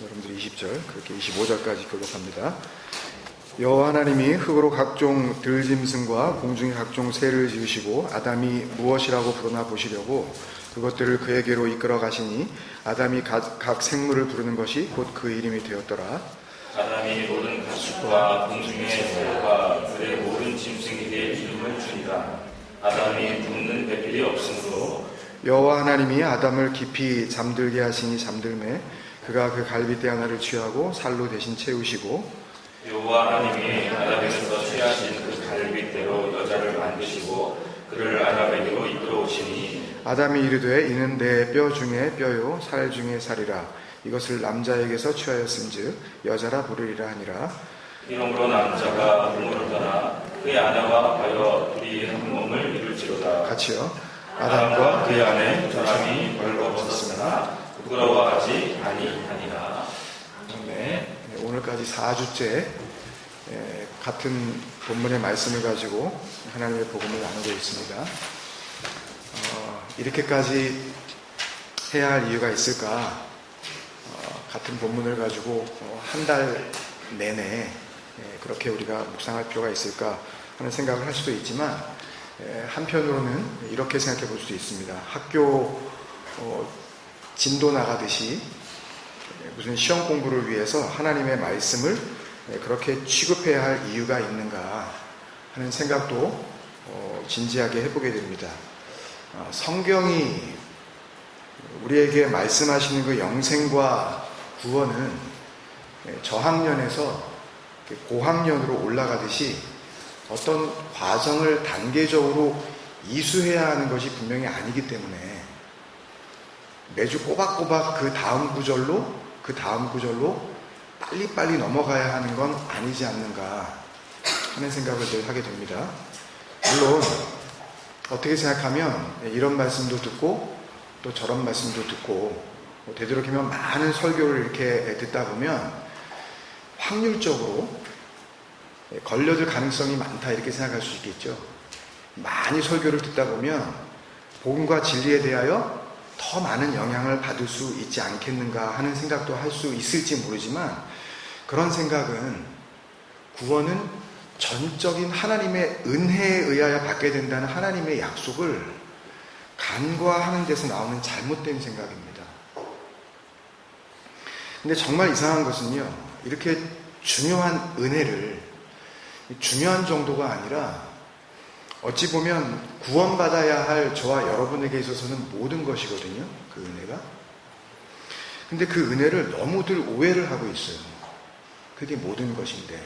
여러분들이 20절, 그렇게 25절까지 교독합니다. 여호와 하나님이 흙으로 각종 들짐승과 공중의 각종 새를 지으시고 아담이 무엇이라고 부르나 보시려고 그것들을 그에게로 이끌어 가시니 아담이 각 생물을 부르는 것이 곧 그 이름이 되었더라. 아담이 모든 가축과 공중의 새와 들의 모든 짐승에게 이름을 주니라. 아담이 묻는 배필이 없으므로 여호와 하나님이 아담을 깊이 잠들게 하시니 잠들매 그가 그 갈빗대 하나를 취하고 살로 대신 채우시고 여호와 하나님이 아담에서 취하신 그 갈빗대로 여자를 만드시고 그를 아담에게로 이끌어오시니 아담이 이르되 이는 내 뼈 중에 뼈요 살 중에 살이라 이것을 남자에게서 취하였음즉 여자라 부르리라 하니라. 이러므로 남자가 부모를 떠나 그의 아내와 하여 둘이 한 몸을 이룰지로다. 같이요. 아담과 그의 아내 두 사람이 별로 없었으나 부끄러워하지 아니하니라. 네, 오늘까지 4주째 같은 본문의 말씀을 가지고 하나님의 복음을 나누고 있습니다. 이렇게까지 해야 할 이유가 있을까? 같은 본문을 가지고 한 달 내내 그렇게 우리가 묵상할 필요가 있을까 하는 생각을 할 수도 있지만 한편으로는 이렇게 생각해 볼 수도 있습니다. 학교 진도 나가듯이 무슨 시험 공부를 위해서 하나님의 말씀을 그렇게 취급해야 할 이유가 있는가 하는 생각도 진지하게 해보게 됩니다. 성경이 우리에게 말씀하시는 그 영생과 구원은 저학년에서 고학년으로 올라가듯이 어떤 과정을 단계적으로 이수해야 하는 것이 분명히 아니기 때문에 매주 꼬박꼬박 그 다음 구절로 빨리빨리 넘어가야 하는 건 아니지 않는가 하는 생각을 늘 하게 됩니다. 물론 어떻게 생각하면 이런 말씀도 듣고 또 저런 말씀도 듣고 되도록이면 많은 설교를 이렇게 듣다 보면 확률적으로 걸려들 가능성이 많다 이렇게 생각할 수 있겠죠. 많이 설교를 듣다 보면 복음과 진리에 대하여 더 많은 영향을 받을 수 있지 않겠는가 하는 생각도 할 수 있을지 모르지만 그런 생각은 구원은 전적인 하나님의 은혜에 의하여 받게 된다는 하나님의 약속을 간과하는 데서 나오는 잘못된 생각입니다. 근데 정말 이상한 것은요, 이렇게 중요한 은혜를 중요한 정도가 아니라 어찌 보면 구원받아야 할 저와 여러분에게 있어서는 모든 것이거든요. 그 은혜가. 근데 그 은혜를 너무들 오해를 하고 있어요. 그게 모든 것인데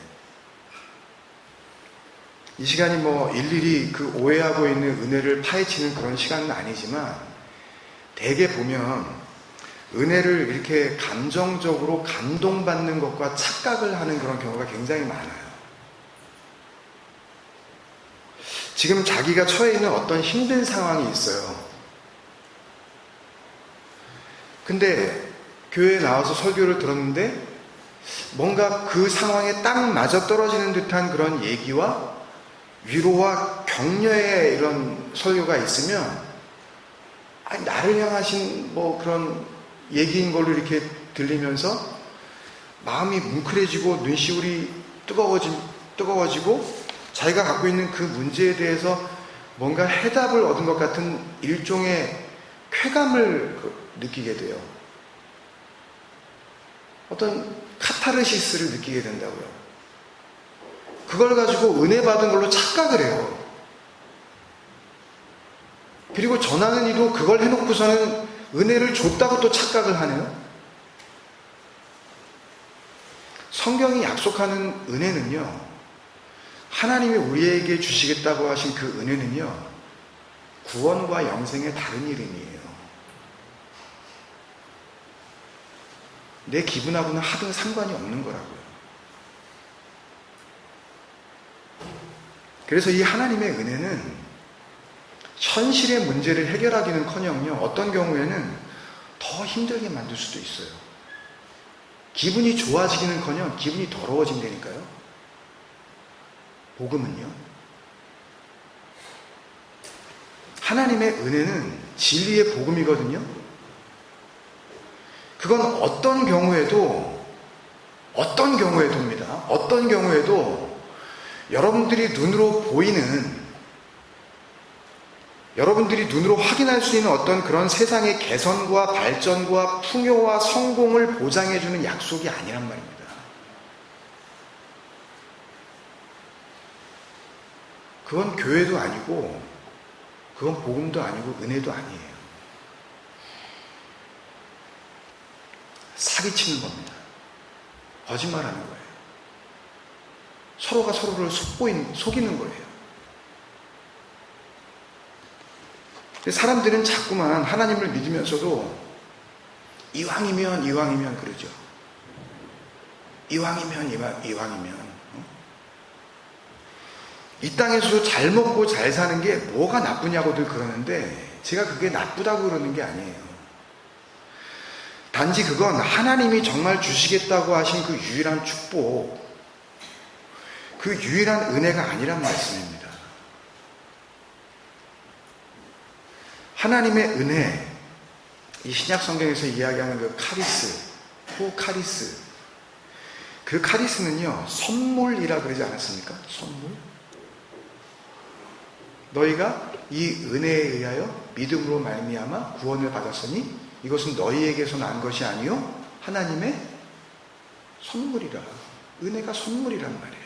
이 시간이 일일이 그 오해하고 있는 은혜를 파헤치는 그런 시간은 아니지만 대개 보면 은혜를 이렇게 감정적으로 감동받는 것과 착각을 하는 그런 경우가 굉장히 많아요. 지금 자기가 처해 있는 어떤 힘든 상황이 있어요. 근데 교회에 나와서 설교를 들었는데 뭔가 그 상황에 딱 맞아떨어지는 듯한 그런 얘기와 위로와 격려의 이런 설교가 있으면 나를 향하신 그런 얘기인 걸로 이렇게 들리면서 마음이 뭉클해지고 눈시울이 뜨거워지고 자기가 갖고 있는 그 문제에 대해서 뭔가 해답을 얻은 것 같은 일종의 쾌감을 느끼게 돼요. 어떤 카타르시스를 느끼게 된다고요. 그걸 가지고 은혜 받은 걸로 착각을 해요. 그리고 전하는 이도 그걸 해놓고서는 은혜를 줬다고 또 착각을 하네요. 성경이 약속하는 은혜는요, 하나님이 우리에게 주시겠다고 하신 그 은혜는요, 구원과 영생의 다른 이름이에요. 내 기분하고는 하등 상관이 없는 거라고요. 그래서 이 하나님의 은혜는 현실의 문제를 해결하기는커녕요, 어떤 경우에는 더 힘들게 만들 수도 있어요. 기분이 좋아지기는커녕 기분이 더러워진다니까요. 복음은요. 하나님의 은혜는 진리의 복음이거든요. 그건 어떤 경우에도입니다. 어떤 경우에도 여러분들이 눈으로 보이는, 여러분들이 눈으로 확인할 수 있는 어떤 그런 세상의 개선과 발전과 풍요와 성공을 보장해주는 약속이 아니란 말입니다. 그건 교회도 아니고, 그건 복음도 아니고, 은혜도 아니에요. 사기치는 겁니다. 거짓말하는 거예요. 서로가 서로를 속이는 거예요. 사람들은 자꾸만 하나님을 믿으면서도 이왕이면 그러죠. 이왕이면 이 땅에서 잘 먹고 잘 사는 게 뭐가 나쁘냐고들 그러는데, 제가 그게 나쁘다고 그러는 게 아니에요. 단지 그건 하나님이 정말 주시겠다고 하신 그 유일한 축복, 그 유일한 은혜가 아니란 말씀입니다. 하나님의 은혜, 이 신약 성경에서 이야기하는 그 카리스, 그 카리스는요, 선물이라 그러지 않았습니까? 선물. 너희가 이 은혜에 의하여 믿음으로 말미암아 구원을 받았으니 이것은 너희에게서 난 것이 아니요 하나님의 선물이라. 은혜가 선물이란 말이에요.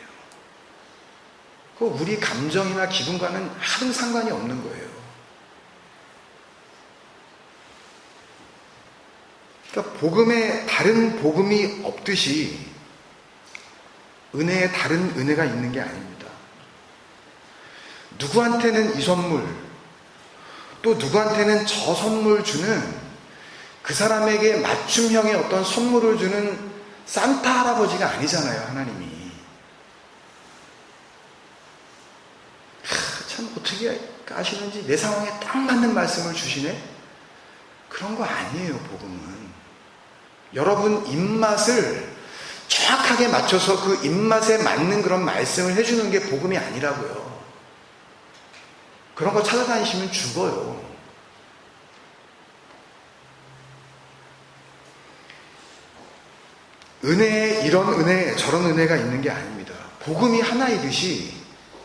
그 우리 감정이나 기분과는 하등 상관이 없는 거예요. 그러니까 복음에 다른 복음이 없듯이 은혜에 다른 은혜가 있는 게 아닙니다. 누구한테는 이 선물, 또 누구한테는 저 선물 주는, 그 사람에게 맞춤형의 어떤 선물을 주는 산타 할아버지가 아니잖아요, 하나님이. 참 어떻게 아시는지 내 상황에 딱 맞는 말씀을 주시네? 그런 거 아니에요, 복음은. 여러분 입맛을 정확하게 맞춰서 그 입맛에 맞는 그런 말씀을 해주는 게 복음이 아니라고요. 그런 거 찾아다니시면 죽어요. 은혜에 이런 은혜, 저런 은혜가 있는 게 아닙니다. 복음이 하나이듯이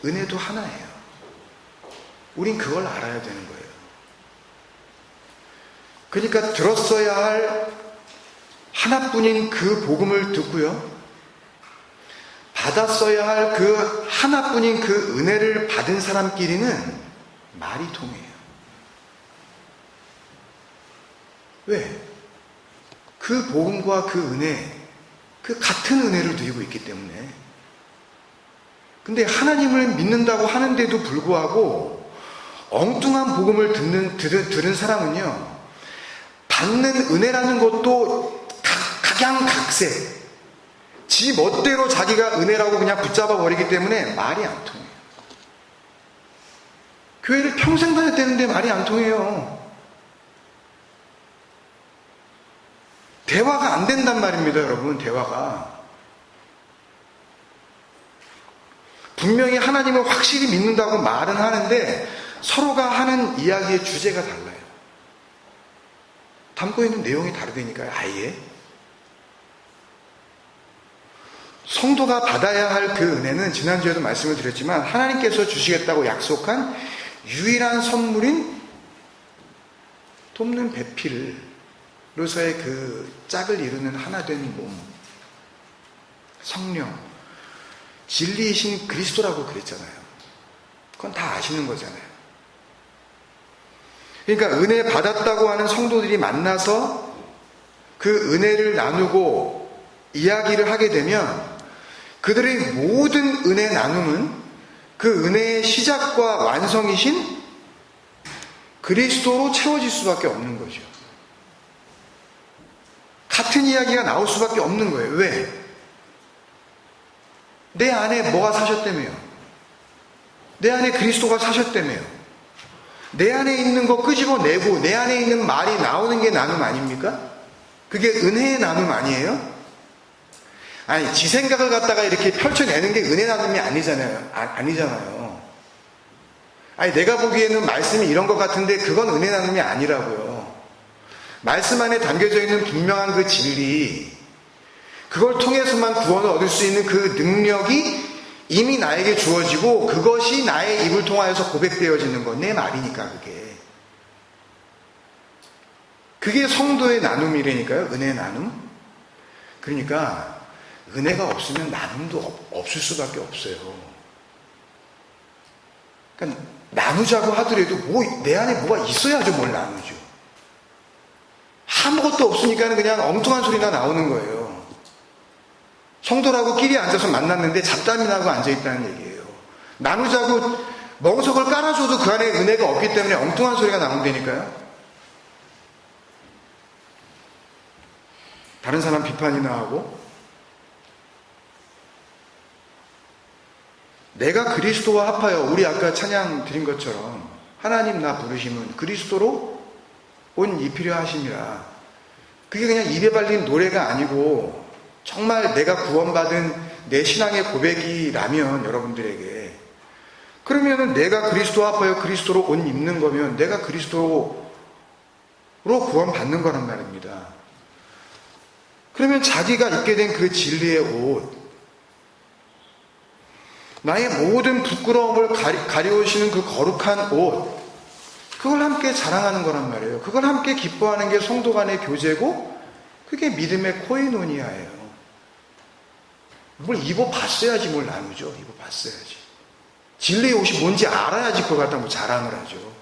은혜도 하나예요. 우린 그걸 알아야 되는 거예요. 그러니까 들었어야 할 하나뿐인 그 복음을 듣고요, 받았어야 할 그 하나뿐인 그 은혜를 받은 사람끼리는 말이 통해요. 왜? 그 복음과 그 은혜, 그 같은 은혜를 누리고 있기 때문에. 근데 하나님을 믿는다고 하는데도 불구하고 엉뚱한 복음을 들은 사람은요, 받는 은혜라는 것도 각양각색, 지 멋대로 자기가 은혜라고 그냥 붙잡아 버리기 때문에 말이 안 통해요. 교회를 평생 다녔다는데 말이 안 통해요. 대화가 안 된단 말입니다, 여러분. 대화가. 분명히 하나님을 확실히 믿는다고 말은 하는데 서로가 하는 이야기의 주제가 달라요. 담고 있는 내용이 다르다니까요, 아예. 성도가 받아야 할 그 은혜는 지난주에도 말씀을 드렸지만 하나님께서 주시겠다고 약속한 유일한 선물인 돕는 배필로서의 그 짝을 이루는 하나된 몸, 성령, 진리이신 그리스도라고 그랬잖아요. 그건 다 아시는 거잖아요. 그러니까 은혜 받았다고 하는 성도들이 만나서 그 은혜를 나누고 이야기를 하게 되면 그들의 모든 은혜 나눔은 그 은혜의 시작과 완성이신 그리스도로 채워질 수밖에 없는 거죠. 같은 이야기가 나올 수밖에 없는 거예요. 왜? 내 안에 뭐가 사셨다며요? 내 안에 그리스도가 사셨다며요? 내 안에 있는 거 끄집어내고 내 안에 있는 말이 나오는 게 나눔 아닙니까? 그게 은혜의 나눔 아니에요? 아니, 지 생각을 갖다가 이렇게 펼쳐내는 게 은혜 나눔이 아니잖아요. 아니잖아요. 아니, 내가 보기에는 말씀이 이런 것 같은데 그건 은혜 나눔이 아니라고요. 말씀 안에 담겨져 있는 분명한 그 진리, 그걸 통해서만 구원을 얻을 수 있는 그 능력이 이미 나에게 주어지고 그것이 나의 입을 통하여서 고백되어지는 것, 내 말이니까 그게 성도의 나눔이라니까요. 은혜의 나눔. 그러니까 은혜가 없으면 나눔도 없을 수밖에 없어요. 그러니까 나누자고 하더라도 내 안에 뭐가 있어야죠. 뭘 나누죠. 아무것도 없으니까 그냥 엉뚱한 소리나 나오는 거예요. 성도라고 끼리 앉아서 만났는데 잡담이 나고 앉아있다는 얘기예요. 나누자고 멍석을 깔아줘도 그 안에 은혜가 없기 때문에 엉뚱한 소리가 나온다니까요. 다른 사람 비판이나 하고, 내가 그리스도와 합하여, 우리 아까 찬양 드린 것처럼 하나님 나 부르심은 그리스도로 온 입히려 하심이라. 그게 그냥 입에 발린 노래가 아니고 정말 내가 구원받은 내 신앙의 고백이라면, 여러분들에게, 그러면은 내가 그리스도와 합하여 그리스도로 옷 입는 거면 내가 그리스도로 구원받는 거란 말입니다. 그러면 자기가 입게 된 그 진리의 옷, 나의 모든 부끄러움을 가려우시는 그 거룩한 옷, 그걸 함께 자랑하는 거란 말이에요. 그걸 함께 기뻐하는 게 성도 간의 교제고, 그게 믿음의 코이노니아예요. 뭘 입어봤어야지 뭘 나누죠. 입어봤어야지. 진리의 옷이 뭔지 알아야지 그걸 갖다 뭐 자랑을 하죠.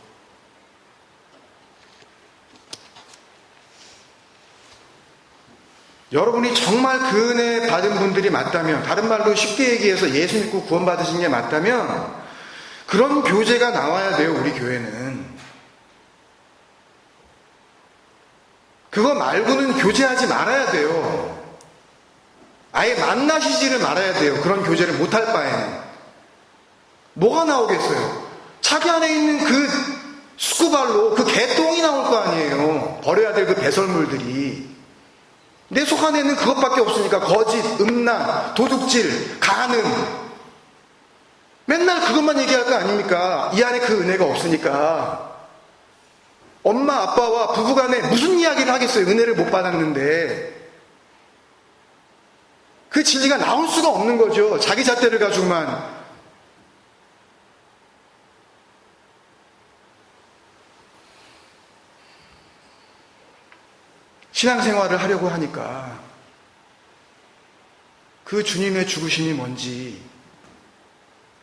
여러분이 정말 그 은혜 받은 분들이 맞다면, 다른 말로 쉽게 얘기해서 예수 믿고 구원받으신 게 맞다면, 그런 교제가 나와야 돼요. 우리 교회는. 그거 말고는 교제하지 말아야 돼요. 아예 만나시지를 말아야 돼요. 그런 교제를 못할 바에는. 뭐가 나오겠어요? 자기 안에 있는 그 스쿠발로 그 개똥이 나올 거 아니에요. 버려야 될 그 배설물들이. 내 속 안에는 그것밖에 없으니까 거짓, 음란, 도둑질, 간음, 맨날 그것만 얘기할 거 아닙니까? 이 안에 그 은혜가 없으니까. 엄마 아빠와 부부간에 무슨 이야기를 하겠어요? 은혜를 못 받았는데. 그 진리가 나올 수가 없는 거죠. 자기 잣대를 가지고만. 신앙생활을 하려고 하니까 그 주님의 죽으심이 뭔지,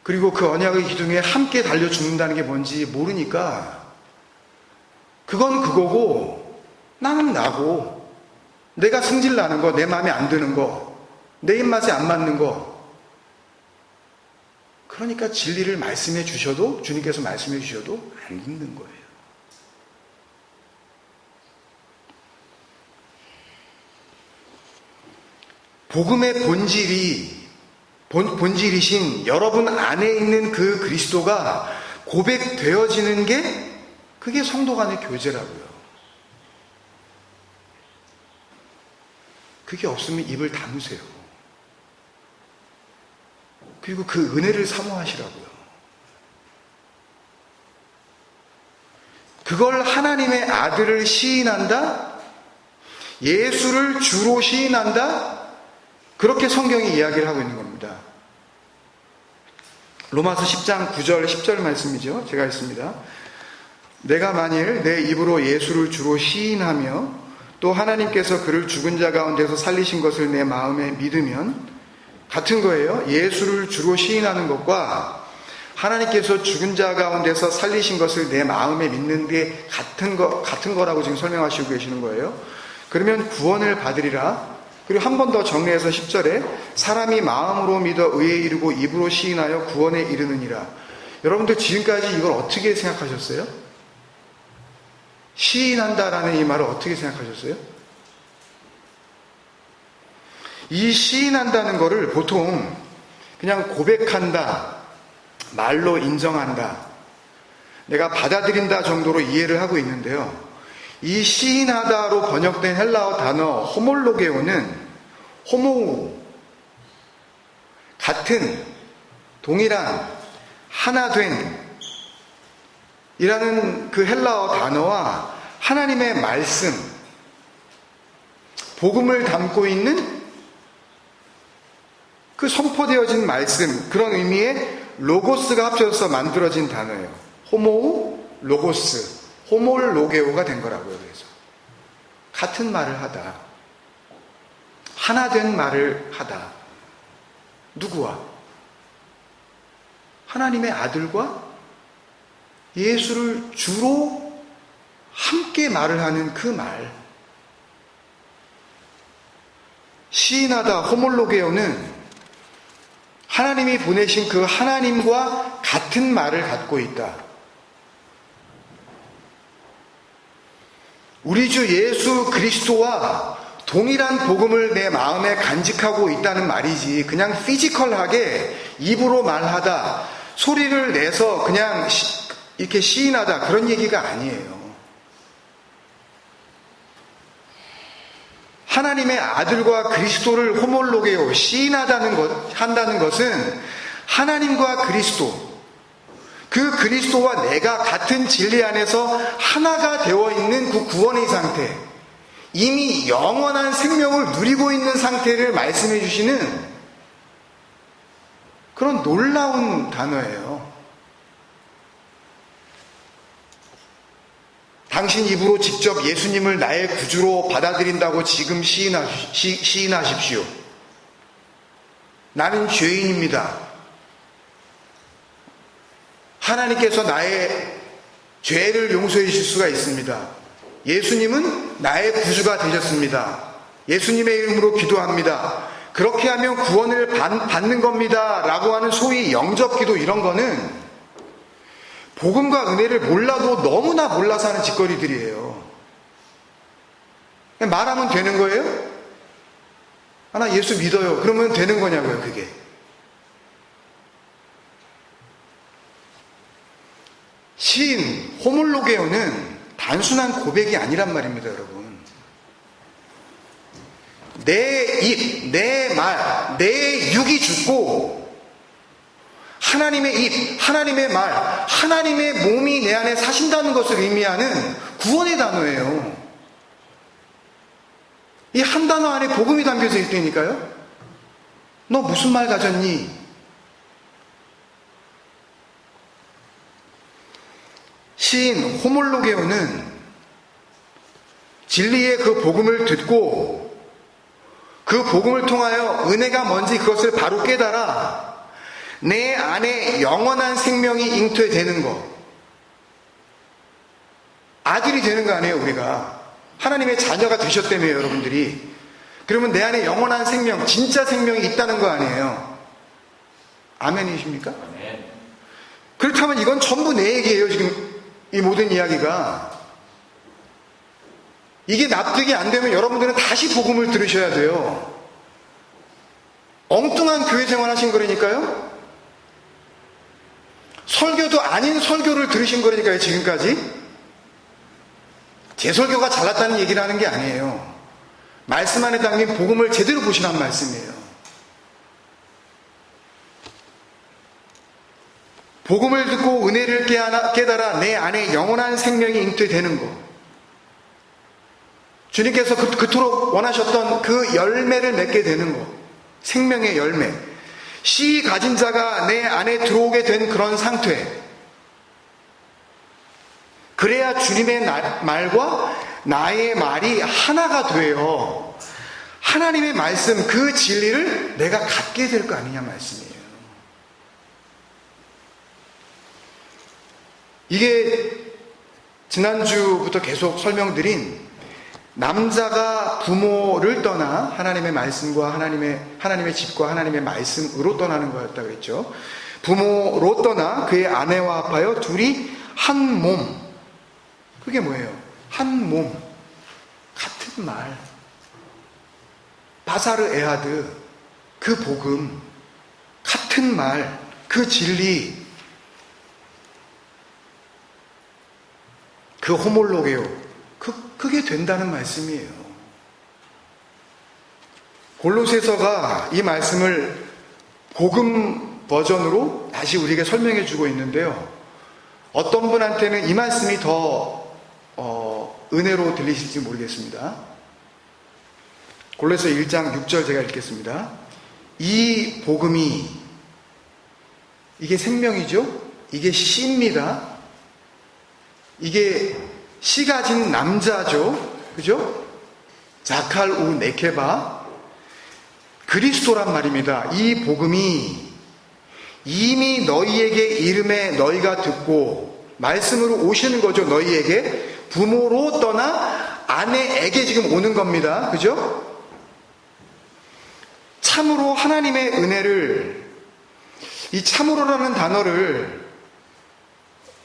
그리고 그 언약의 기둥에 함께 달려 죽는다는 게 뭔지 모르니까 그건 그거고 나는 나고, 내가 승질 나는 거, 내 마음에 안 드는 거, 내 입맛에 안 맞는 거, 그러니까 진리를 말씀해 주셔도, 주님께서 말씀해 주셔도 안 듣는 거예요. 복음의 본질이신 여러분 안에 있는 그 그리스도가 고백되어지는 게, 그게 성도 간의 교제라고요. 그게 없으면 입을 다무세요. 그리고 그 은혜를 사모하시라고요. 그걸 하나님의 아들을 시인한다? 예수를 주로 시인한다? 그렇게 성경이 이야기를 하고 있는 겁니다. 로마서 10장 9절 10절 말씀이죠. 제가 읽습니다. 내가 만일 내 입으로 예수를 주로 시인하며 또 하나님께서 그를 죽은 자 가운데서 살리신 것을 내 마음에 믿으면, 같은 거예요. 예수를 주로 시인하는 것과 하나님께서 죽은 자 가운데서 살리신 것을 내 마음에 믿는 게 같은 거라고 지금 설명하시고 계시는 거예요. 그러면 구원을 받으리라. 그리고 한 번 더 정리해서 10절에 사람이 마음으로 믿어 의에 이르고 입으로 시인하여 구원에 이르느니라. 여러분들 지금까지 이걸 어떻게 생각하셨어요? 시인한다라는 이 말을 어떻게 생각하셨어요? 이 시인한다는 거를 보통 그냥 고백한다, 말로 인정한다, 내가 받아들인다 정도로 이해를 하고 있는데요. 이 시인하다로 번역된 헬라어 단어 호몰로게오는 호모, 같은, 동일한, 하나된 이라는 그 헬라어 단어와 하나님의 말씀, 복음을 담고 있는 그 선포되어진 말씀, 그런 의미의 로고스가 합쳐져서 만들어진 단어예요. 호모우 로고스, 호몰 로게오가 된 거라고요. 그래서 같은 말을 하다, 하나 된 말을 하다. 누구와? 하나님의 아들과 예수를 주로 함께 말을 하는 그 말. 시인하다, 호몰로게오는 하나님이 보내신 그 하나님과 같은 말을 갖고 있다. 우리 주 예수 그리스도와 동일한 복음을 내 마음에 간직하고 있다는 말이지, 그냥 피지컬하게 입으로 말하다, 소리를 내서 그냥 이렇게 시인하다, 그런 얘기가 아니에요. 하나님의 아들과 그리스도를 호몰로게오, 한다는 것은 하나님과 그리스도, 그 그리스도와 내가 같은 진리 안에서 하나가 되어 있는 그 구원의 상태, 이미 영원한 생명을 누리고 있는 상태를 말씀해 주시는 그런 놀라운 단어예요. 당신 입으로 직접 예수님을 나의 구주로 받아들인다고 지금 시인하십시오. 나는 죄인입니다. 하나님께서 나의 죄를 용서해 주실 수가 있습니다. 예수님은 나의 구주가 되셨습니다. 예수님의 이름으로 기도합니다. 그렇게 하면 구원을 받는 겁니다. 라고 하는 소위 영접기도, 이런 거는 복음과 은혜를 몰라도 너무나 몰라서 하는 짓거리들이에요. 말하면 되는 거예요? 나 예수 믿어요. 그러면 되는 거냐고요, 그게. 시인 호몰로게오는 단순한 고백이 아니란 말입니다, 여러분. 내 입, 내 말, 내 육이 죽고 하나님의 입, 하나님의 말, 하나님의 몸이 내 안에 사신다는 것을 의미하는 구원의 단어예요. 이 한 단어 안에 복음이 담겨져 있다니까요. 너 무슨 말 가졌니? 시인 호몰로게오는 진리의 그 복음을 듣고 그 복음을 통하여 은혜가 뭔지 그것을 바로 깨달아 내 안에 영원한 생명이 잉태되는 것. 아들이 되는 거 아니에요, 우리가. 하나님의 자녀가 되셨다며요, 여러분들이. 그러면 내 안에 영원한 생명, 진짜 생명이 있다는 거 아니에요. 아멘이십니까? 아멘. 그렇다면 이건 전부 내 얘기예요, 지금 이 모든 이야기가. 이게 납득이 안 되면 여러분들은 다시 복음을 들으셔야 돼요. 엉뚱한 교회 생활하신 거라니까요. 설교도 아닌 설교를 들으신 거라니까요, 지금까지. 제 설교가 잘났다는 얘기를 하는 게 아니에요. 말씀 안에 담긴 복음을 제대로 보시란 말씀이에요. 복음을 듣고 은혜를 깨달아 내 안에 영원한 생명이 잉태되는 것. 주님께서 그토록 원하셨던 그 열매를 맺게 되는 것. 생명의 열매. 씨 가진 자가 내 안에 들어오게 된 그런 상태. 그래야 주님의 말과 나의 말이 하나가 돼요. 하나님의 말씀, 그 진리를 내가 갖게 될 거 아니냐 말씀이에요. 이게 지난주부터 계속 설명드린 남자가 부모를 떠나 하나님의 말씀과 하나님의 집과 하나님의 말씀으로 떠나는 거였다고 그랬죠. 부모로 떠나 그의 아내와 합하여 둘이 한 몸. 그게 뭐예요? 한 몸, 같은 말. 바사르 에하드, 그 복음, 같은 말, 그 진리, 그 호몰로게오, 그게 된다는 말씀이에요. 골로새서가 이 말씀을 복음 버전으로 다시 우리에게 설명해 주고 있는데요. 어떤 분한테는 이 말씀이 더 은혜로 들리실지 모르겠습니다. 골로새 1장 6절 제가 읽겠습니다. 이 복음이, 이게 생명이죠? 이게 씨입니다. 이게 씨 가진 남자죠? 그죠? 자칼 우 네케바, 그리스도란 말입니다. 이 복음이 이미 너희에게 이름에 너희가 듣고 말씀으로 오시는 거죠. 너희에게 부모로 떠나 아내에게 지금 오는 겁니다. 그죠? 참으로 하나님의 은혜를, 이 참으로라는 단어를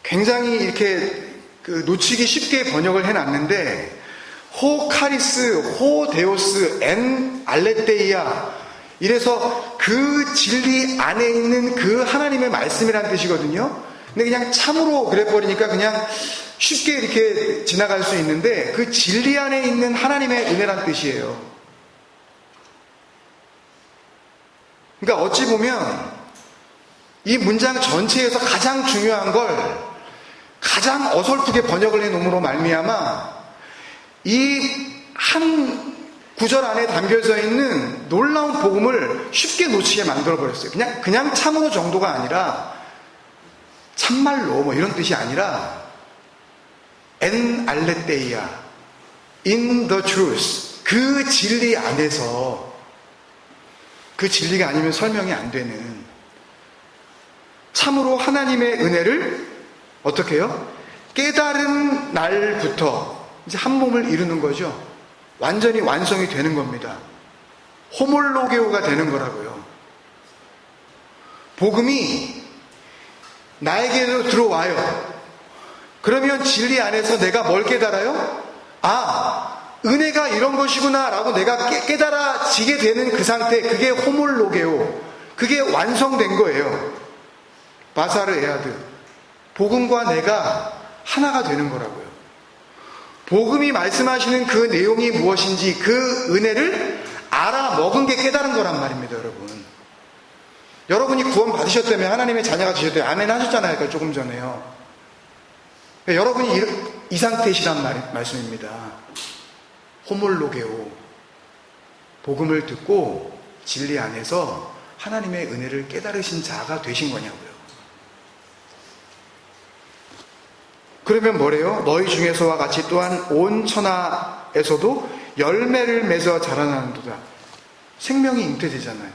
굉장히 이렇게 놓치기 쉽게 번역을 해놨는데, 호 카리스, 호 데오스, 엔 알레테이아, 이래서 그 진리 안에 있는 그 하나님의 말씀이라는 뜻이거든요. 근데 그냥 참으로 그래버리니까 그냥 쉽게 이렇게 지나갈 수 있는데, 그 진리 안에 있는 하나님의 은혜란 뜻이에요. 그러니까 어찌 보면 이 문장 전체에서 가장 중요한 걸 가장 어설프게 번역을 해놓음으로 말미암아 이 한 구절 안에 담겨져 있는 놀라운 복음을 쉽게 놓치게 만들어버렸어요. 그냥 참으로 정도가 아니라 참말로 뭐 이런 뜻이 아니라 엔 알레테이아, in the truth, 그 진리 안에서, 그 진리가 아니면 설명이 안 되는, 참으로 하나님의 은혜를 어떻게 해요? 깨달은 날부터 이제 한 몸을 이루는 거죠. 완전히 완성이 되는 겁니다. 호몰로게오가 되는 거라고요. 복음이 나에게도 들어와요. 그러면 진리 안에서 내가 뭘 깨달아요? 아, 은혜가 이런 것이구나 라고 내가 깨달아지게 되는 그 상태, 그게 호몰로게오, 그게 완성된 거예요. 바사르 에아드, 복음과 내가 하나가 되는 거라고요. 복음이 말씀하시는 그 내용이 무엇인지 그 은혜를 알아먹은 게 깨달은 거란 말입니다. 여러분이 구원 받으셨다면, 하나님의 자녀가 되셨다면 아멘 하셨잖아요. 그러니까 조금 전에요. 그러니까 여러분이 이 상태시란 말씀입니다. 호몰로게오, 복음을 듣고 진리 안에서 하나님의 은혜를 깨달으신 자가 되신 거냐고요. 그러면 뭐래요? 너희 중에서와 같이 또한 온 천하에서도 열매를 맺어 자라나는도다. 생명이 잉태되잖아요.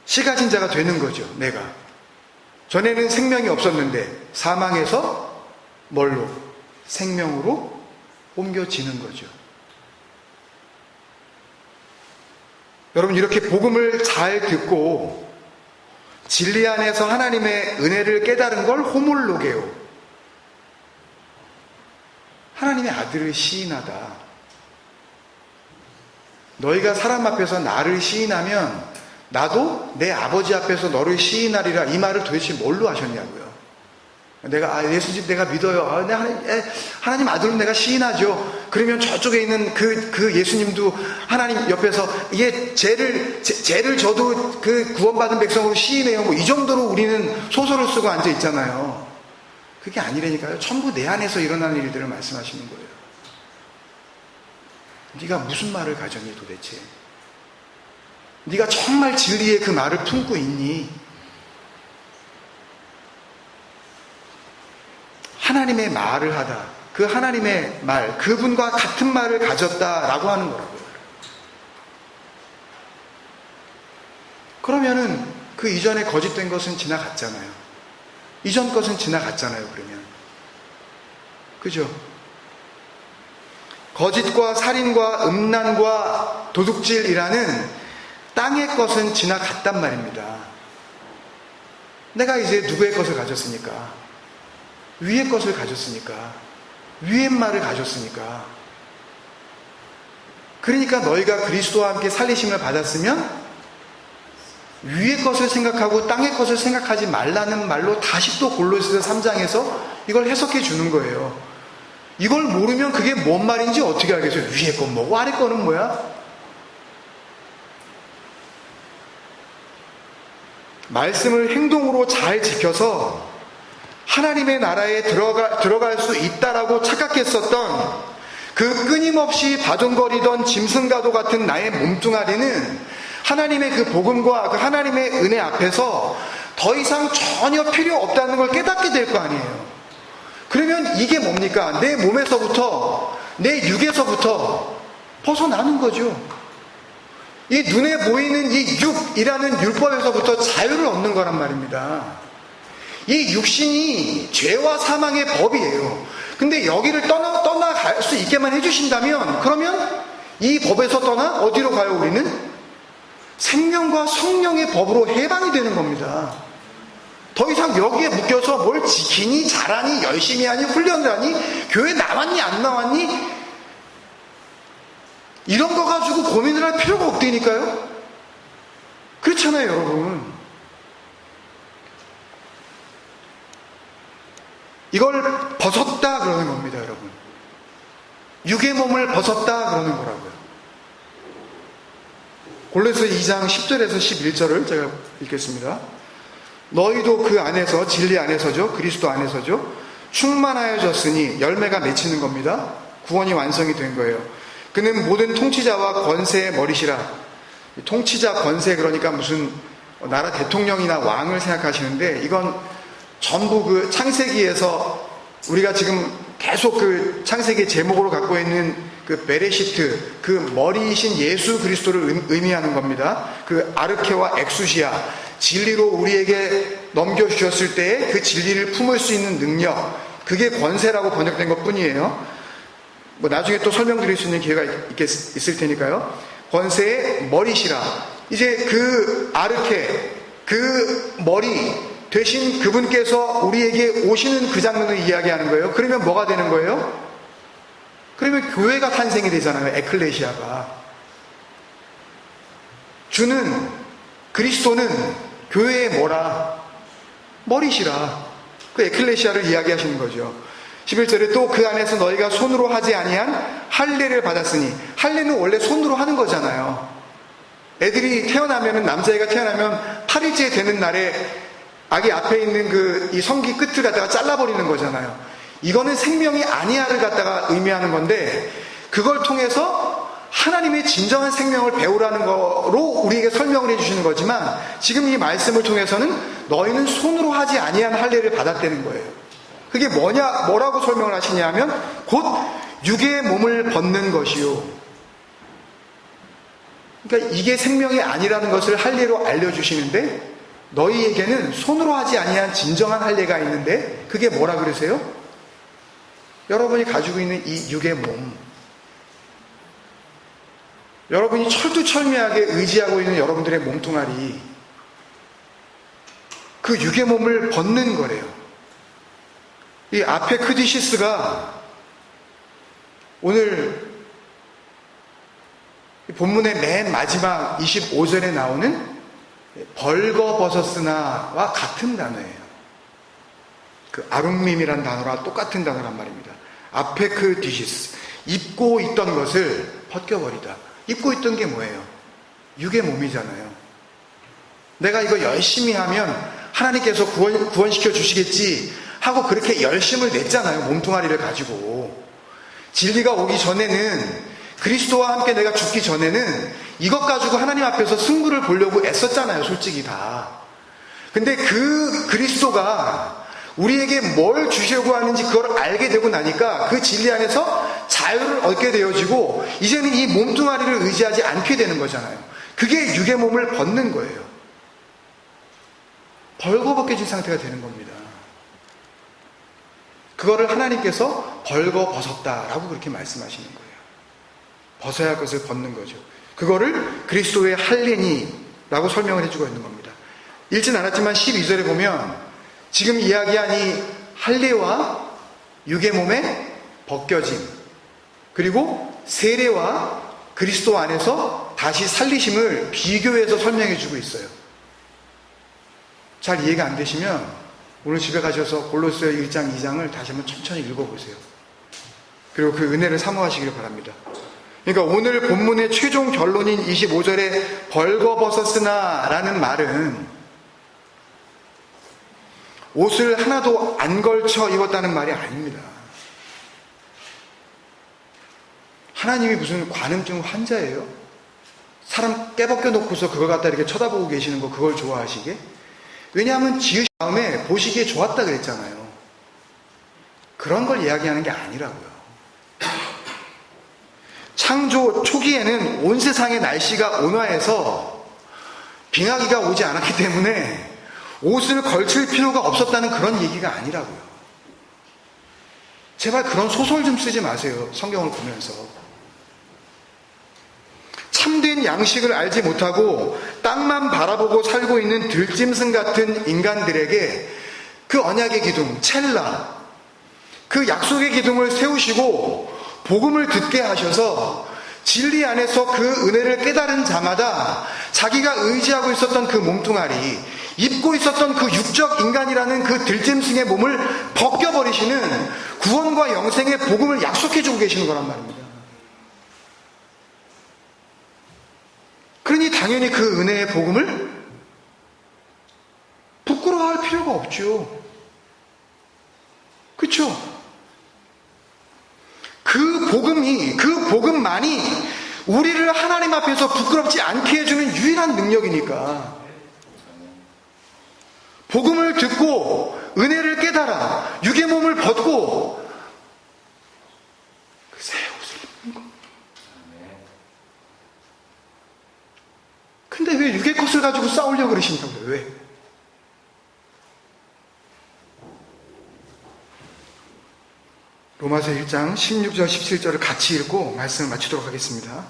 씨 가진 자가 되는 거죠. 내가 전에는 생명이 없었는데 사망에서 뭘로? 생명으로 옮겨지는 거죠. 여러분, 이렇게 복음을 잘 듣고 진리 안에서 하나님의 은혜를 깨달은 걸 호몰로게오, 하나님의 아들을 시인하다. 너희가 사람 앞에서 나를 시인하면 나도 내 아버지 앞에서 너를 시인하리라. 이 말을 도대체 뭘로 하셨냐고요. 내가 예수님 내가 믿어요. 하나님 아들로 내가 시인하죠. 그러면 저쪽에 있는 그 예수님도 하나님 옆에서 이게 죄를 저도 그 구원받은 백성으로 시인해요. 뭐 이 정도로 우리는 소설을 쓰고 앉아 있잖아요. 그게 아니라니까요. 전부 내 안에서 일어나는 일들을 말씀하시는 거예요. 네가 무슨 말을 가졌니 도대체? 네가 정말 진리의 그 말을 품고 있니? 하나님의 말을 하다. 그 하나님의 말, 그분과 같은 말을 가졌다라고 하는 거라고요. 그러면은 그 이전에 거짓된 것은 지나갔잖아요. 이전 것은 지나갔잖아요. 그러면 그죠? 거짓과 살인과 음란과 도둑질이라는 땅의 것은 지나갔단 말입니다. 내가 이제 누구의 것을 가졌으니까? 위의 것을 가졌으니까, 위의 말을 가졌으니까. 그러니까 너희가 그리스도와 함께 살리심을 받았으면 위의 것을 생각하고 땅의 것을 생각하지 말라는 말로 다시 또 골로새서 3장에서 이걸 해석해 주는 거예요. 이걸 모르면 그게 뭔 말인지 어떻게 알겠어요? 위의 건 뭐고 아래 거는 뭐야? 말씀을 행동으로 잘 지켜서 하나님의 나라에 들어갈 수 있다라고 착각했었던 그 끊임없이 바둥거리던 짐승과도 같은 나의 몸뚱아리는 하나님의 그 복음과 그 하나님의 은혜 앞에서 더 이상 전혀 필요 없다는 걸 깨닫게 될 거 아니에요. 그러면 이게 뭡니까? 내 몸에서부터, 내 육에서부터 벗어나는 거죠. 이 눈에 보이는 이 육이라는 율법에서부터 자유를 얻는 거란 말입니다. 이 육신이 죄와 사망의 법이에요. 근데 여기를 떠나갈 수 있게만 해주신다면, 그러면 이 법에서 떠나 어디로 가요, 우리는? 생명과 성령의 법으로 해방이 되는 겁니다. 더 이상 여기에 묶여서 뭘 지키니, 잘하니, 열심히 하니, 훈련을 하니, 교회 나왔니, 안 나왔니? 이런 거 가지고 고민을 할 필요가 없다니까요? 그렇잖아요, 여러분. 이걸 벗었다 그러는 겁니다, 여러분. 육의 몸을 벗었다 그러는 거라고요. 골로새 2장 10절에서 11절을 제가 읽겠습니다. 너희도 그 안에서, 진리 안에서죠, 그리스도 안에서죠, 충만하여졌으니 열매가 맺히는 겁니다. 구원이 완성이 된 거예요. 그는 모든 통치자와 권세의 머리시라. 통치자, 권세, 그러니까 무슨 나라 대통령이나 왕을 생각하시는데, 이건 전부 그 창세기에서 우리가 지금 계속 그 창세기 제목으로 갖고 있는 그 베레시트, 그 머리이신 예수 그리스도를 의미하는 겁니다. 그 아르케와 엑수시아, 진리로 우리에게 넘겨주셨을 때에 그 진리를 품을 수 있는 능력, 그게 권세라고 번역된 것 뿐이에요. 뭐 나중에 또 설명드릴 수 있는 기회가 있을 테니까요. 권세의 머리시라. 이제 그 아르케, 그 머리 대신 그분께서 우리에게 오시는 그 장면을 이야기하는 거예요. 그러면 뭐가 되는 거예요? 그러면 교회가 탄생이 되잖아요. 에클레시아가. 주는, 그리스도는 교회의 뭐라? 머리시라. 그 에클레시아를 이야기하시는 거죠. 11절에 또 그 안에서 너희가 손으로 하지 아니한 할례를 받았으니, 할례는 원래 손으로 하는 거잖아요. 애들이 태어나면은, 남자애가 태어나면 8일째 되는 날에 아기 앞에 있는 이 성기 끝을 갖다가 잘라버리는 거잖아요. 이거는 생명이 아니야를 갖다가 의미하는 건데, 그걸 통해서 하나님의 진정한 생명을 배우라는 거로 우리에게 설명을 해주시는 거지만, 지금 이 말씀을 통해서는 너희는 손으로 하지 아니한 할례를 받았다는 거예요. 그게 뭐라고 설명을 하시냐면, 곧 육의 몸을 벗는 것이요. 그러니까 이게 생명이 아니라는 것을 할례로 알려주시는데, 너희에게는 손으로 하지 아니한 진정한 할례가 있는데, 그게 뭐라 그러세요? 여러분이 가지고 있는 이 육의 몸, 여러분이 철두철미하게 의지하고 있는 여러분들의 몸뚱아리, 그 육의 몸을 벗는 거래요. 이 아페크디시스가 오늘 본문의 맨 마지막 25절에 나오는 벌거벗었으나와 같은 단어예요. 그 아룸밈이란 단어랑 똑같은 단어란 말입니다. 아페크디시스, 입고 있던 것을 벗겨버리다. 입고 있던 게 뭐예요? 육의 몸이잖아요. 내가 이거 열심히 하면 하나님께서 구원시켜 주시겠지 하고 그렇게 열심을 냈잖아요. 몸뚱아리를 가지고. 진리가 오기 전에는, 그리스도와 함께 내가 죽기 전에는 이것 가지고 하나님 앞에서 승부를 보려고 애썼잖아요. 솔직히 다. 근데 그 그리스도가 우리에게 뭘 주시려고 하는지 그걸 알게 되고 나니까 그 진리 안에서 자유를 얻게 되어지고, 이제는 이 몸뚱아리를 의지하지 않게 되는 거잖아요. 그게 육의 몸을 벗는 거예요. 벌거벗겨진 상태가 되는 겁니다. 그거를 하나님께서 벌거벗었다라고 그렇게 말씀하시는 거예요. 벗어야 할 것을 벗는 거죠. 그거를 그리스도의 할례니라고 설명을 해주고 있는 겁니다. 읽진 않았지만 12절에 보면 지금 이야기한 이 할례와 육의 몸의 벗겨짐, 그리고 세례와 그리스도 안에서 다시 살리심을 비교해서 설명해 주고 있어요. 잘 이해가 안 되시면 오늘 집에 가셔서 골로새 1장, 2장을 다시 한번 천천히 읽어보세요. 그리고 그 은혜를 사모하시기를 바랍니다. 그러니까 오늘 본문의 최종 결론인 25절에 벌거벗었으나 라는 말은 옷을 하나도 안 걸쳐 입었다는 말이 아닙니다. 하나님이 무슨 관음증 환자예요? 사람 깨벗겨 놓고서 그걸 갖다 이렇게 쳐다보고 계시는 거 그걸 좋아하시게? 왜냐하면 지으신 다음에 보시기에 좋았다 그랬잖아요. 그런 걸 이야기하는 게 아니라고요. 창조 초기에는 온 세상의 날씨가 온화해서 빙하기가 오지 않았기 때문에 옷을 걸칠 필요가 없었다는 그런 얘기가 아니라고요. 제발 그런 소설 좀 쓰지 마세요. 성경을 보면서. 참된 양식을 알지 못하고 땅만 바라보고 살고 있는 들짐승 같은 인간들에게 그 언약의 기둥, 첼라, 그 약속의 기둥을 세우시고 복음을 듣게 하셔서 진리 안에서 그 은혜를 깨달은 자마다 자기가 의지하고 있었던 그 몸뚱아리, 입고 있었던 그 육적 인간이라는 그 들짐승의 몸을 벗겨버리시는 구원과 영생의 복음을 약속해주고 계시는 거란 말입니다. 그러니 당연히 그 은혜의 복음을 부끄러워할 필요가 없죠. 그렇죠? 그 복음만이 우리를 하나님 앞에서 부끄럽지 않게 해주는 유일한 능력이니까. 복음을 듣고 은혜를 깨달아 육의 몸을 벗고 그 새 옷을 입는 거. 근데 왜 육의 것을 가지고 싸우려고 그러시냐고요? 왜? 로마서 1장 16절 17절을 같이 읽고 말씀을 마치도록 하겠습니다.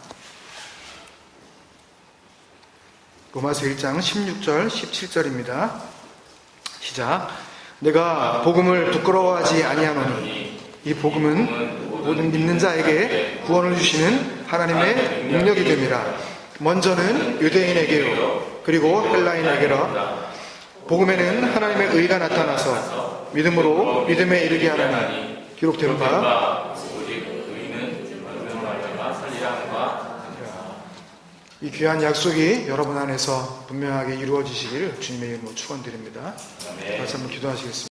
로마서 1장 16절 17절입니다. 시작. 내가 복음을 부끄러워하지 아니하노니 이 복음은 모든 믿는 자에게 구원을 주시는 하나님의 능력이 됨이라. 먼저는 유대인에게요 그리고 헬라인에게라. 복음에는 하나님의 의가 나타나서 믿음으로 믿음에 이르게 하라니 기록된 바 이 귀한 약속이 여러분 안에서 분명하게 이루어지시기를 주님의 이름으로 축원드립니다. 다시 한번 기도하시겠습니다.